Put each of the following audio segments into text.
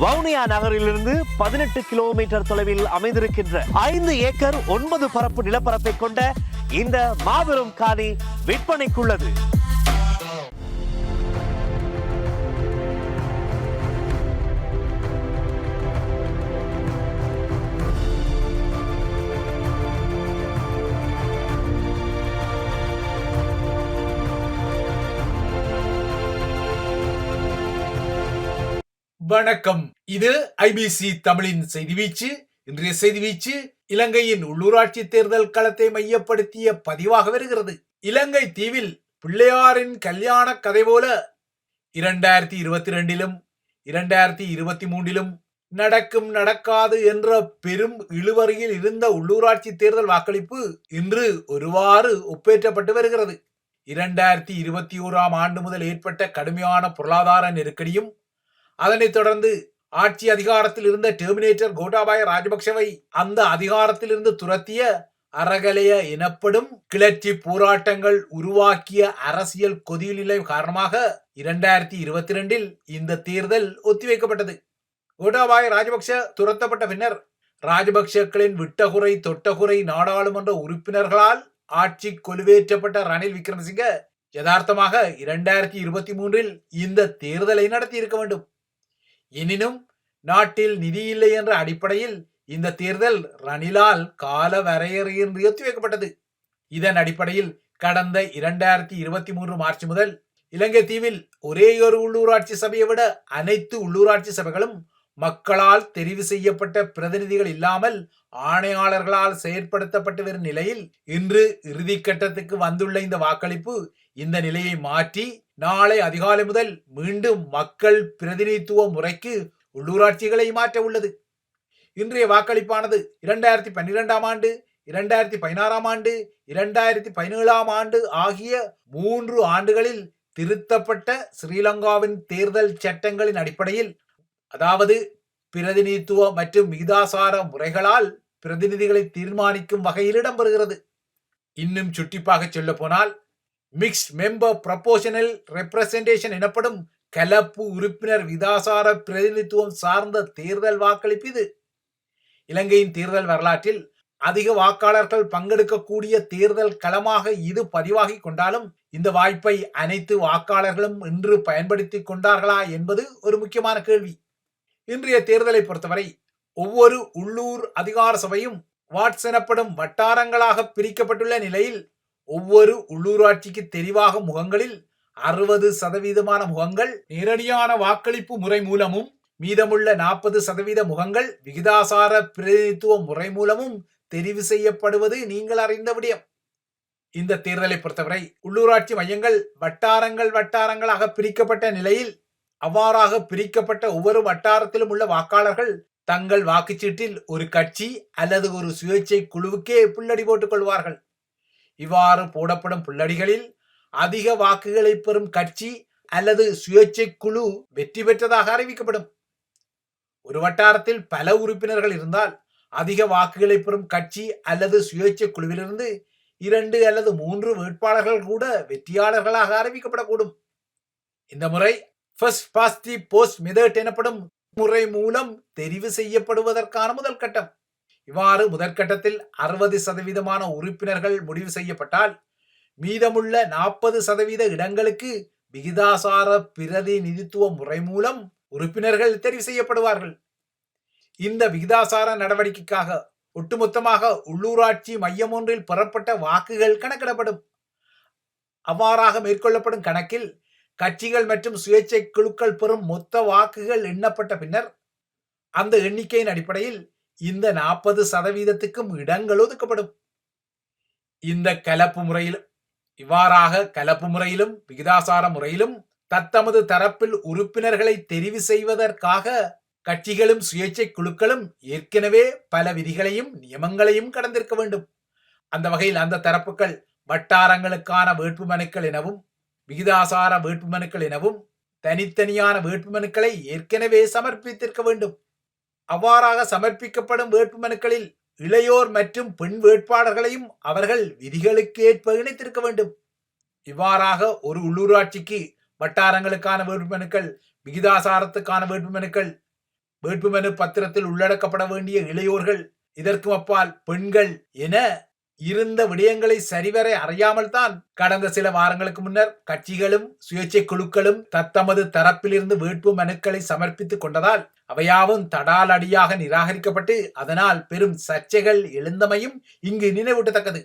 வவுனியா நகரிலிருந்து 18 கிலோமீட்டர் தொலைவில் அமைந்திருக்கின்ற 5 ஏக்கர் 9 பரப்பு நிலப்பரப்பை கொண்ட இந்த மாபெரும் காணி விற்பனைக்குள்ளது. வணக்கம். இது ஐபிசி தமிழின் செய்தி வீச்சு. இன்றைய செய்தி வீச்சு இலங்கையின் உள்ளூராட்சி தேர்தல் களத்தை மையப்படுத்திய பதிவாக வருகிறது. இலங்கை தீவில் பிள்ளையாரின் கல்யாண கதை போல 2022 2023 நடக்கும் நடக்காது என்ற பெரும் இழுவறியில் இருந்த உள்ளூராட்சி தேர்தல் வாக்களிப்பு இன்று ஒருவாறு ஒப்பேற்றப்பட்டு வருகிறது. 2021 ஆண்டு முதல் ஏற்பட்ட கடுமையான பொருளாதார நெருக்கடியும் அதனைத் தொடர்ந்து ஆட்சி அதிகாரத்தில் இருந்த டெர்மினேட்டர் கோட்டாபாய ராஜபக்சவை அந்த அதிகாரத்தில் இருந்து துரத்திய அறகலைய எனப்படும் கிளர்ச்சி போராட்டங்கள் உருவாக்கிய அரசியல் கொதிநிலை காரணமாக 2022 இந்த தேர்தல் ஒத்திவைக்கப்பட்டது. கோட்டாபாய ராஜபக்ச துரத்தப்பட்ட பின்னர் ராஜபக்சக்களின் விட்டகுறை தொட்டகுறை நாடாளுமன்ற உறுப்பினர்களால் ஆட்சி கொலுவேற்றப்பட்ட ரணில் விக்ரமசிங்க யதார்த்தமாக 2023 இந்த தேர்தலை நடத்தி இருக்க வேண்டும். எனினும் நாட்டில் நிதி இல்லை என்ற அடிப்படையில் இந்த தேர்தல் ரணிலால் கால வரையறையின்றி ஒத்திவைக்கப்பட்டது. இதன் அடிப்படையில் கடந்த 2023 மார்ச் முதல் இலங்கை தீவில் ஒரே ஒரு உள்ளூராட்சி சபையை விட அனைத்து உள்ளூராட்சி சபைகளும் மக்களால் தெரிவு செய்யப்பட்ட பிரதிநிதிகள் இல்லாமல் ஆணையாளர்களால் செயற்படுத்தப்பட்டு வரும் நிலையில் இன்று இறுதிக்கட்டத்துக்கு வந்துள்ள இந்த வாக்களிப்பு இந்த நிலையை மாற்றி நாளை அதிகாலை முதல் மீண்டும் மக்கள் பிரதிநிதித்துவ முறைக்கு உள்ளூராட்சிகளை மாற்ற உள்ளது. இன்றைய வாக்களிப்பானது 2012 ஆண்டு 2016 ஆண்டு 2017 ஆண்டு ஆகிய 3 ஆண்டுகளில் திருத்தப்பட்ட ஸ்ரீலங்காவின் தேர்தல் சட்டங்களின் அடிப்படையில், அதாவது பிரதிநிதித்துவ மற்றும் விகிதாசார முறைகளால் பிரதிநிதிகளை தீர்மானிக்கும் வகையில் இடம்பெறுகிறது. இன்னும் சுட்டிப்பாக சொல்ல போனால் மிக்ஸ்ட் மெம்பர் ப்ரொபோர்ஷனல் ரெப்ரசன்டேஷன் எனப்படும் கலப்பு உறுப்பினர் விகிதாசார பிரதிநிதித்துவம் சார்ந்த தேர்தல் வாக்களிப்பு இது. இலங்கையின் தேர்தல் வரலாற்றில் அதிக வாக்காளர்கள் பங்கெடுக்கக்கூடிய தேர்தல் களமாக இது பதிவாகி கொண்டாலும் இந்த வாய்ப்பை அனைத்து வாக்காளர்களும் இன்று பயன்படுத்தி கொண்டார்களா என்பது ஒரு முக்கியமான கேள்வி. இன்றைய தேர்தலை பொறுத்தவரை ஒவ்வொரு உள்ளூர் அதிகார சபையும் வார்ட்ஸ் எனப்படும் வட்டாரங்களாக பிரிக்கப்பட்டுள்ள நிலையில் ஒவ்வொரு உள்ளூராட்சிக்கு தெரிவாகும் முகங்களில் 60% முகங்கள் நேரடியான வாக்களிப்பு முறை மூலமும் மீதமுள்ள 40% முகங்கள் விகிதாசார பிரதிநிதித்துவ முறை மூலமும் தெரிவு செய்யப்படுவது நீங்கள் அறிந்த விடயம். இந்த தேர்தலை பொறுத்தவரை உள்ளூராட்சி மையங்கள் வட்டாரங்களாக பிரிக்கப்பட்ட நிலையில் அவ்வாறாக பிரிக்கப்பட்ட ஒவ்வொரு வட்டாரத்திலும் உள்ள வாக்காளர்கள் தங்கள் வாக்குச்சீட்டில் ஒரு கட்சி அல்லது ஒரு சுயேட்சை குழுவுக்கே புள்ளடி போட்டுக் கொள்வார்கள். இவ்வாறு போடப்படும் புள்ளடிகளில் அதிக வாக்குகளை பெறும் கட்சி அல்லது சுயேட்சை குழு வெற்றி பெற்றதாக அறிவிக்கப்படும். ஒரு வட்டாரத்தில் பல உறுப்பினர்கள் இருந்தால் அதிக வாக்குகளை பெறும் கட்சி அல்லது சுயேட்சை குழுவிலிருந்து 2 அல்லது 3 வேட்பாளர்கள் கூட வெற்றியாளர்களாக அறிவிக்கப்படக்கூடும். இந்த முறை first past the post method எனப்படும் முறை மூலம் தெரிவு செய்யப்படுவதற்கான முதல் கட்டம். இவ்வாறு முதற்கட்டத்தில் 60% உறுப்பினர்கள் முடிவு செய்யப்பட்டால் மீதமுள்ள 40% இடங்களுக்கு விகிதாசார பிரதிநிதித்துவ முறை மூலம் உறுப்பினர்கள் தெரிவு செய்யப்படுவார்கள். இந்த விகிதாசார நடவடிக்கைக்காக ஒட்டுமொத்தமாக உள்ளூராட்சி மையம் ஒன்றில் பெறப்பட்ட வாக்குகள் கணக்கிடப்படும். அவ்வாறாக மேற்கொள்ளப்படும் கணக்கில் கட்சிகள் மற்றும் சுயேட்சை குழுக்கள் பெறும் மொத்த வாக்குகள் எண்ணப்பட்ட பின்னர் அந்த எண்ணிக்கையின் அடிப்படையில் இந்த 40%க்கும் இடங்கள் ஒதுக்கப்படும். இந்த கலப்பு முறையிலும் விகிதாசார முறையிலும் தத்தமது தரப்பில் உறுப்பினர்களை தெரிவு செய்வதற்காக கட்சிகளும் சுயேட்சை குழுக்களும் ஏற்கனவே பல விதிகளையும் நியமங்களையும் கடந்திருக்க வேண்டும். அந்த வகையில் அந்த தரப்புகள் வட்டாரங்களுக்கான வேட்புமனுக்கள் எனவும் விகிதாசார வேட்புமனுக்கள் எனவும் தனித்தனியான வேட்புமனுக்களை ஏற்கனவே சமர்ப்பித்திருக்க வேண்டும். அவ்வாறாக சமர்ப்பிக்கப்படும் வேட்புமனுக்களில் இளையோர் மற்றும் பெண் வேட்பாளர்களையும் அவர்கள் விதிகளுக்கு ஏற்ப இணைத்திருக்க வேண்டும். இவ்வாறாக ஒரு உள்ளூராட்சிக்கு வட்டாரங்களுக்கான வேட்புமனுக்கள், விகிதாசாரத்துக்கான வேட்புமனுக்கள், வேட்புமனு பத்திரத்தில் உள்ளடக்கப்பட வேண்டிய இளையோர்கள், இதற்கும் அப்பால் பெண்கள் என இருந்த விடயங்களை சரிவர அறியாமல் தான் கடந்த சில வாரங்களுக்கு முன்னர் கட்சிகளும் சுயேட்சை குழுக்களும் தத்தமது தரப்பிலிருந்து வேட்பு மனுக்களை சமர்ப்பித்துக் கொண்டதால் அவையாவும் தடாலடியாக நிராகரிக்கப்பட்டு அதனால் பெரும் சர்ச்சைகள் எழுந்தமையும் இங்கு நினைவூட்டத்தக்கது.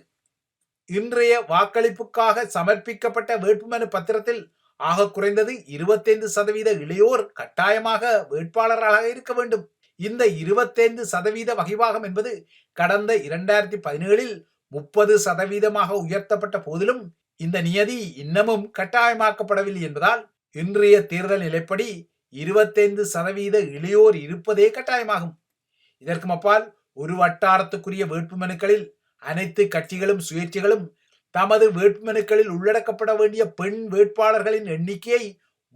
இன்றைய வாக்களிப்புக்காக சமர்ப்பிக்கப்பட்ட வேட்புமனு பத்திரத்தில் ஆக குறைந்தது 25% இளையோர் கட்டாயமாக வேட்பாளராக இருக்க வேண்டும். இந்த 25% வகைவாகம் என்பது கடந்த 2017 30% உயர்த்தப்பட்ட போதிலும் இந்த நியதி இன்னமும் கட்டாயமாக்கப்படவில்லை என்பதால் இன்றைய தேர்தல் நிலைப்படி 25% இளையோர் இருப்பதே கட்டாயமாகும். இதற்கும் அப்பால் ஒரு வட்டாரத்துக்குரிய வேட்புமனுக்களில் அனைத்து கட்சிகளும் சுயேட்சைகளும் தமது வேட்புமனுக்களில் உள்ளடக்கப்பட வேண்டிய பெண் வேட்பாளர்களின் எண்ணிக்கையை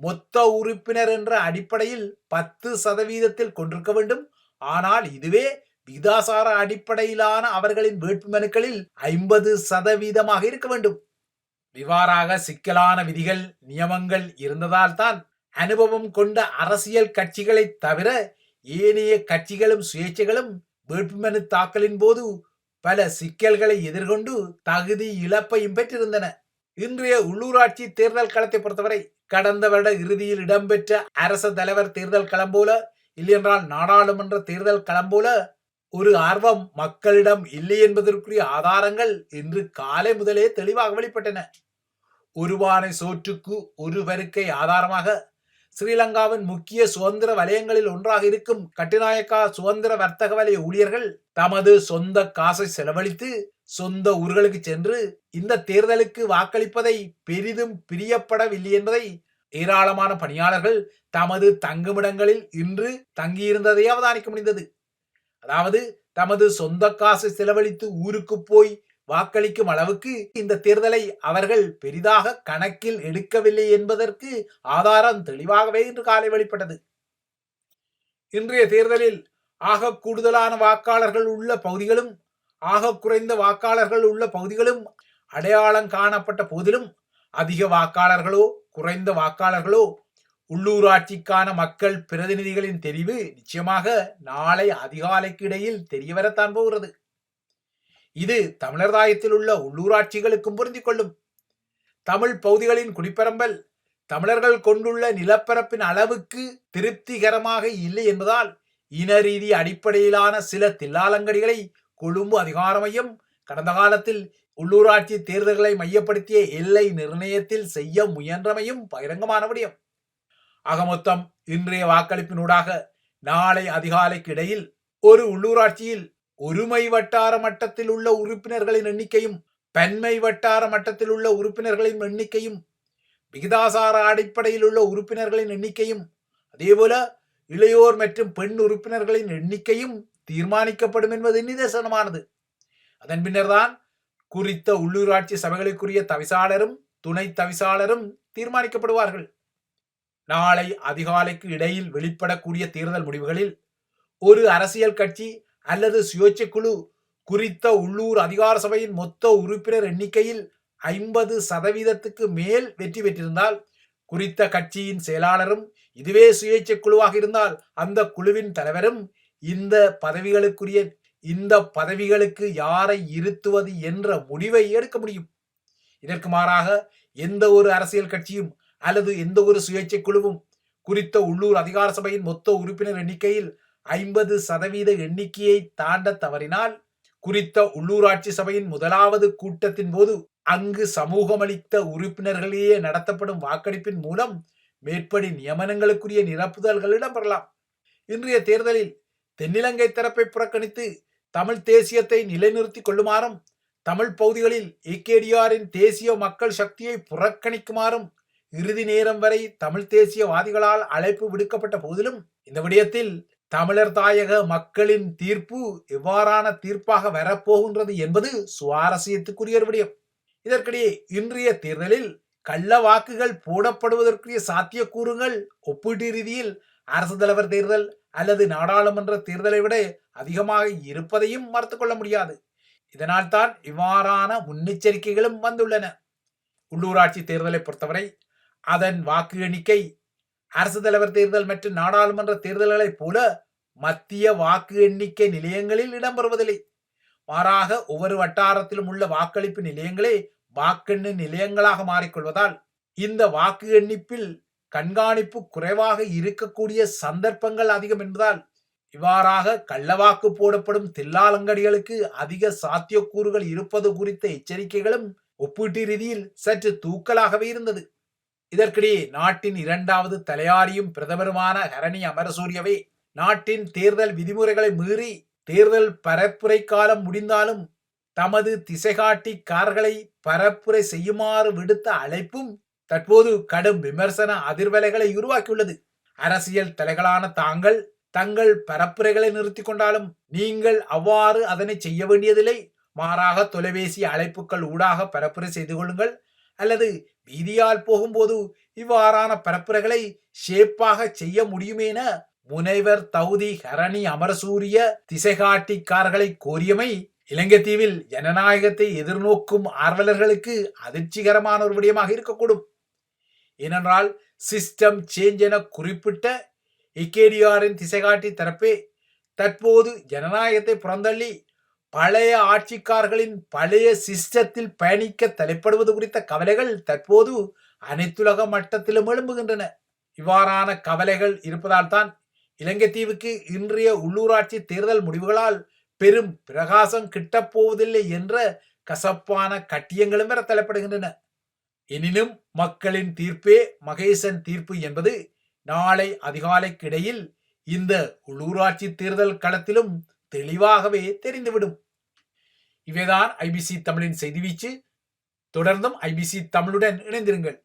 மொத்த உறுப்பினர் என்ற அடிப்படையில் 10% கொண்டிருக்க வேண்டும். ஆனால் இதுவே விகிதாசார அடிப்படையிலான அவர்களின் வேட்புமனுக்களில் 50% இருக்க வேண்டும். இவ்வாறாக சிக்கலான விதிகள் நியமங்கள் இருந்ததால் தான் அனுபவம் கொண்ட அரசியல் கட்சிகளை தவிர ஏனைய கட்சிகளும் சுயேட்சைகளும் வேட்புமனு தாக்கலின் போது பல சிக்கல்களை எதிர்கொண்டு தகுதி இழப்பையும் பெற்றிருந்தன. இன்றைய உள்ளூராட்சி தேர்தல் களத்தை பொறுத்தவரை கடந்த வருட இறுதியில் இடம்பெற்ற அரச தலைவர் தேர்தல் களம் போல இல்லையென்றால் நாடாளுமன்ற தேர்தல் களம் போல ஒரு ஆர்வம் மக்களிடம் இல்லை என்பதற்குரிய ஆதாரங்கள் இன்று காலை முதலே தெளிவாக வெளிப்பட்டன. ஒருபானை சோற்றுக்கு ஒரு வருக்கை ஆதாரமாக ஸ்ரீலங்காவின் முக்கிய சுதந்திர வலயங்களில் ஒன்றாக இருக்கும் கட்டுநாயக்கா சுதந்திர வர்த்தக வலய ஊழியர்கள் தமது சொந்த காசை செலவழித்து சொந்த ஊர்களுக்கு சென்று இந்த தேர்தலுக்கு வாக்களிப்பதை பெரிதும் பிரியப்படவில்லை என்பதை ஏராளமான பணியாளர்கள் தமது தங்குமிடங்களில் இன்று தங்கியிருந்ததை அவதானிக்க முடிந்தது. அதாவது தமது சொந்த காசை செலவழித்து ஊருக்கு போய் வாக்களிக்கும் அளவுக்கு இந்த தேர்தலை அவர்கள் பெரிதாக கணக்கில் எடுக்கவில்லை என்பதற்கு ஆதாரம் தெளிவாகவே இன்று காலை வெளிப்பட்டது. இன்றைய தேர்தலில் ஆக கூடுதலான வாக்காளர்கள் உள்ள பகுதிகளும் ஆக குறைந்த வாக்காளர்கள் உள்ள பகுதிகளும் அடையாளம் காணப்பட்ட போதிலும் அதிக வாக்காளர்களோ குறைந்த வாக்காளர்களோ உள்ளூராட்சிக்கான மக்கள் பிரதிநிதிகளின் தெரிவு நிச்சயமாக நாளை அதிகாலைக்கு இடையில் தெரியவரத்தான் போகிறது. இது தமிழர் தாயத்தில் உள்ள உள்ளூராட்சிகளுக்கும் பொருந்திக் கொள்ளும். தமிழ் பகுதிகளின் குடிப்பரம்பல் தமிழர்கள் கொண்டுள்ள நிலப்பரப்பின் அளவுக்கு திருப்திகரமாக இல்லை என்பதால் இன ரீதி அடிப்படையிலான சில தில்லாலங்கடிகளை கொழும்பு அதிகார மையம் கடந்த காலத்தில் உள்ளூராட்சி தேர்தல்களை மையப்படுத்திய எல்லை நிர்ணயத்தில் செய்ய முயன்றமையும் பகிரங்கமான விடயம். ஆகமொத்தம் இன்றைய வாக்களிப்பினூடாக நாளை அதிகாலைக்கு இடையில் ஒரு உள்ளூராட்சியில் ஒருமை வட்டார மட்டத்தில் உள்ள உறுப்பினர்களின் எண்ணிக்கையும் பன்மை வட்டார மட்டத்தில் உள்ள உறுப்பினர்களின் எண்ணிக்கையும் விகிதாசார அடிப்படையில் உள்ள உறுப்பினர்களின் எண்ணிக்கையும் அதேபோல இளையோர் மற்றும் பெண் உறுப்பினர்களின் எண்ணிக்கையும் தீர்மானிக்கப்படும் என்பது நிதர்சனமானது. அதன் பின்னர்தான் குறித்த உள்ளூராட்சி சபைகளுக்குரிய தவிசாளரும் துணை தவிசாளரும் தீர்மானிக்கப்படுவார்கள். நாளை அதிகாலைக்கு இடையில் வெளிப்படக்கூடிய தேர்தல் முடிவுகளில் ஒரு அரசியல் கட்சி அல்லது சுயேட்சை குழு குறித்த உள்ளூர் அதிகார சபையின் மொத்த உறுப்பினர் எண்ணிக்கையில் 50% மேல் வெற்றி பெற்றிருந்தால் குறித்த கட்சியின் செயலாளரும் இதுவே சுயேட்சை குழுவாக இருந்தால் அந்த குழுவின் தலைவரும் இந்த பதவிகளுக்கு யாரை இருத்துவது என்ற முடிவை எடுக்க முடியும். இதற்கு மாறாக எந்த ஒரு அரசியல் கட்சியும் அல்லது எந்த ஒரு சுயேட்சை குழுவும் குறித்த உள்ளூர் அதிகார சபையின் மொத்த உறுப்பினர் எண்ணிக்கையில் 50% எண்ணிக்கையை தாண்ட தவறினால் குறித்த உள்ளூராட்சி சபையின் முதலாவது கூட்டத்தின் போது அங்கு சமூகமளித்த உறுப்பினர்களையே நடத்தப்படும் வாக்கெடுப்பின் மூலம் மேற்படி நியமனங்களுக்குரிய நிரப்புதல்கள் இடம்பெறலாம். இன்றைய தேர்தலில் தென்னிலங்கை தரப்பை புறக்கணித்து தமிழ் தேசியத்தை நிலைநிறுத்திக் கொள்ளுமாறும் தமிழ் பகுதிகளில் ஏகேடிஆரின் தேசிய மக்கள் சக்தியை புறக்கணிக்குமாறும் இறுதி நேரம் வரை தமிழ் தேசியவாதிகளால் அழைப்பு விடுக்கப்பட்ட போதிலும் இந்த விடயத்தில் தமிழர் தாயக மக்களின் தீர்ப்பு எவ்வாறான தீர்ப்பாக வரப்போகின்றது என்பது சுவாரஸ்யத்துக்குரிய ஒரு விடயம். இதற்கிடையே இன்றைய தேர்தலில் கள்ள வாக்குகள் போடப்படுவதற்குரிய சாத்தியக்கூறுகள் ஒப்பீட்டு ரீதியில் அரசு தலைவர் தேர்தல் அல்லது நாடாளுமன்ற தேர்தலை விட அதிகமாக இருப்பதையும் மறுத்துக் கொள்ள முடியாது. இதனால் தான் இவ்வாறான முன்னெச்சரிக்கைகளும் வந்துள்ளன. உள்ளூராட்சி தேர்தலை பொறுத்தவரை அதன் வாக்கு எண்ணிக்கை அரசு தலைவர் தேர்தல் மற்றும் நாடாளுமன்ற தேர்தல்களைப் போல மத்திய வாக்கு எண்ணிக்கை நிலையங்களில் இடம்பெறுவதில்லை. மாறாக ஒவ்வொரு வட்டாரத்திலும் உள்ள வாக்களிப்பு நிலையங்களே வாக்கெண்ணு நிலையங்களாக மாறிக்கொள்வதால் இந்த வாக்கு எண்ணிப்பில் கண்காணிப்பு குறைவாக இருக்கக்கூடிய சந்தர்ப்பங்கள் அதிகம் என்பதால் இவ்வாறாக கள்ளவாக்கு போடப்படும் தில்லாலங்கடிகளுக்கு அதிக சாத்தியக்கூறுகள் இருப்பது குறித்த எச்சரிக்கைகளும் ஒப்பீட்டு ரீதியில் சற்று தூக்கலாகவே இருந்தது. இதற்கிடையே நாட்டின் இரண்டாவது தலையாரியும் பிரதமருமான ஹரணி அமரசூரியவே நாட்டின் தேர்தல் விதிமுறைகளை மீறி தேர்தல் பரப்புரை காலம் முடிந்தாலும் தமது திசைகாட்டிக்காரர்களை பரப்புரை செய்யுமாறு விடுத்த அழைப்பும் தற்போது கடும் விமர்சன அதிர்வலைகளை உருவாக்கியுள்ளது. அரசியல் தலைகளான தாங்கள் தங்கள் பரப்புரைகளை நிறுத்திக் கொண்டாலும் நீங்கள் அவ்வாறு அதனை செய்ய வேண்டியதில்லை. மாறாக தொலைபேசி அழைப்புகள் ஊடாக பரப்புரை செய்து கொள்ளுங்கள், அல்லது வீதியால் போகும்போது இவ்வாறான பரப்புரைகளை ஷேப்பாக செய்ய முடியுமே என முனைவர் தகுதி ஹரணி அமரசூரிய திசைகாட்டிக்காரர்களை கோரியமை இலங்கை தீவில் ஜனநாயகத்தை எதிர்நோக்கும் ஆர்வலர்களுக்கு அதிர்ச்சிகரமான ஒரு விடயமாக இருக்கக்கூடும். ஏனென்றால் சிஸ்டம் சேஞ்ச் என குறிப்பிட்ட இக்கேடிஆரின் திசைகாட்டி தரப்பே தற்போது ஜனநாயகத்தை புறந்தள்ளி பழைய ஆட்சிக்காரர்களின் பழைய சிஸ்டத்தில் பயணிக்க தலைப்படுவது குறித்த கவலைகள் தற்போது அனைத்துலக மட்டத்திலும் எழும்புகின்றன. இவ்வாறான கவலைகள் இருப்பதால் தான் இலங்கை தீவுக்கு இன்றைய உள்ளூராட்சி தேர்தல் முடிவுகளால் பெரும் பிரகாசம் கிட்டப்போவதில்லை என்ற கசப்பான கட்டியங்களும் வர தலைப்படுகின்றன. எனினும் மக்களின் தீர்ப்பே மகேசன் தீர்ப்பு என்பது நாளை அதிகாலைக்கு இடையில் இந்த உள்ளூராட்சி தேர்தல் களத்திலும் தெளிவாகவே தெரிந்துவிடும். இவைதான் ஐபிசி தமிழின் செய்தி வீச்சு. தொடர்ந்தும் ஐபிசி தமிழுடன் இணைந்திருங்கள்.